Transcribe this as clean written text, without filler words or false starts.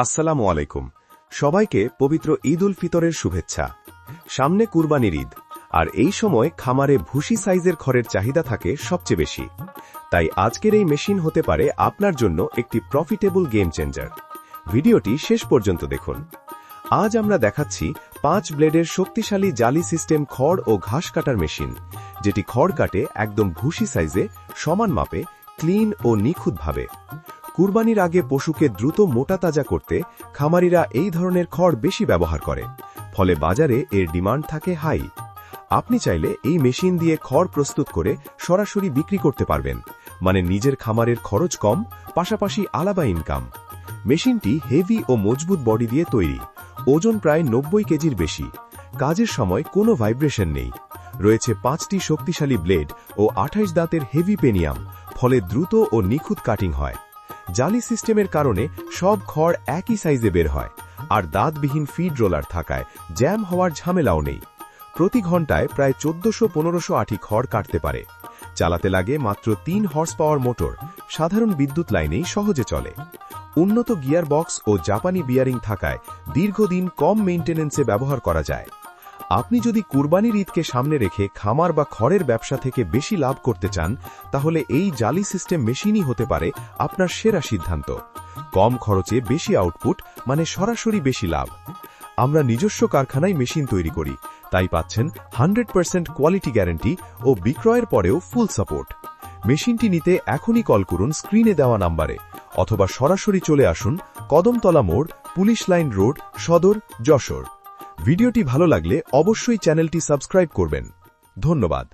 আসসালামু আলাইকুম। সবাইকে পবিত্র ঈদ উল ফিতরের শুভেচ্ছা। সামনে কুরবানির ঈদ, আর এই সময় খামারে ভুসি সাইজের খড়ের চাহিদা থাকে সবচেয়ে বেশি। তাই আজকের এই মেশিন হতে পারে আপনার জন্য একটি প্রফিটেবল গেম চেঞ্জার। ভিডিওটি শেষ পর্যন্ত দেখুন। আজ আমরা দেখাচ্ছি 5 ব্লেডের শক্তিশালী জালি সিস্টেম খড় ও ঘাস কাটার মেশিন, যেটি খড় কাটে একদম ভুসি সাইজে, সমান মাপে, ক্লিন ও নিখুঁতভাবে। কুরবানির আগে পশুকে দ্রুত মোটা তাজা করতে খামারিরা এই ধরনের খড় বেশি ব্যবহার করে, ফলে বাজারে এর ডিমান্ড থাকে হাই। আপনি চাইলে এই মেশিন দিয়ে খড় প্রস্তুত করে সরাসরি বিক্রি করতে পারবেন, মানে নিজের খামারের খরচ কম, পাশাপাশি আলাদা ইনকাম। মেশিনটি হেভি ও মজবুত বডি দিয়ে তৈরি, ওজন প্রায় 90 কেজির বেশি। কাজের সময় কোনো ভাইব্রেশন নেই। রয়েছে 5টি শক্তিশালী ব্লেড ও 28 দাঁতের হেভি পেনিয়াম, ফলে দ্রুত ও নিখুঁত কাটিং হয়। জালি সিস্টেমের কারণে সব খড় একই সাইজে বের হয়, আর দাঁতবিহীন ফিড রোলার থাকায় জ্যাম হওয়ার ঝামেলাও নেই। প্রতি ঘন্টায় প্রায় 1400-1500 আঁটি খড় কাটতে পারে। চালাতে লাগে মাত্র 3 হর্স পাওয়ার মোটর, সাধারণ বিদ্যুৎ লাইনেই সহজে চলে। উন্নত গিয়ার বক্স ও জাপানি বিয়ারিং থাকায় দীর্ঘদিন কম মেইনটেনেন্সে ব্যবহার করা যায়। আপনি যদি কুরবানির ঈদকে সামনে রেখে খামার বা খড়ের ব্যবসা থেকে বেশি লাভ করতে চান, তাহলে এই জালি সিস্টেম মেশিনই হতে পারে আপনার সেরা সিদ্ধান্ত। কম খরচে বেশি আউটপুট, মানে সরাসরি বেশি লাভ। আমরা নিজস্ব কারখানায় মেশিন তৈরি করি, তাই পাচ্ছেন 100% কোয়ালিটি গ্যারান্টি ও বিক্রয়ের পরেও ফুল সাপোর্ট। মেশিনটি নিতে এখনই কল করুন স্ক্রিনে দেওয়া নাম্বারে, অথবা সরাসরি চলে আসুন কদমতলা মোড়, পুলিশ লাইন রোড, সদর, যশোর। ভিডিওটি ভালো লাগলে অবশ্যই চ্যানেলটি সাবস্ক্রাইব করবেন। ধন্যবাদ।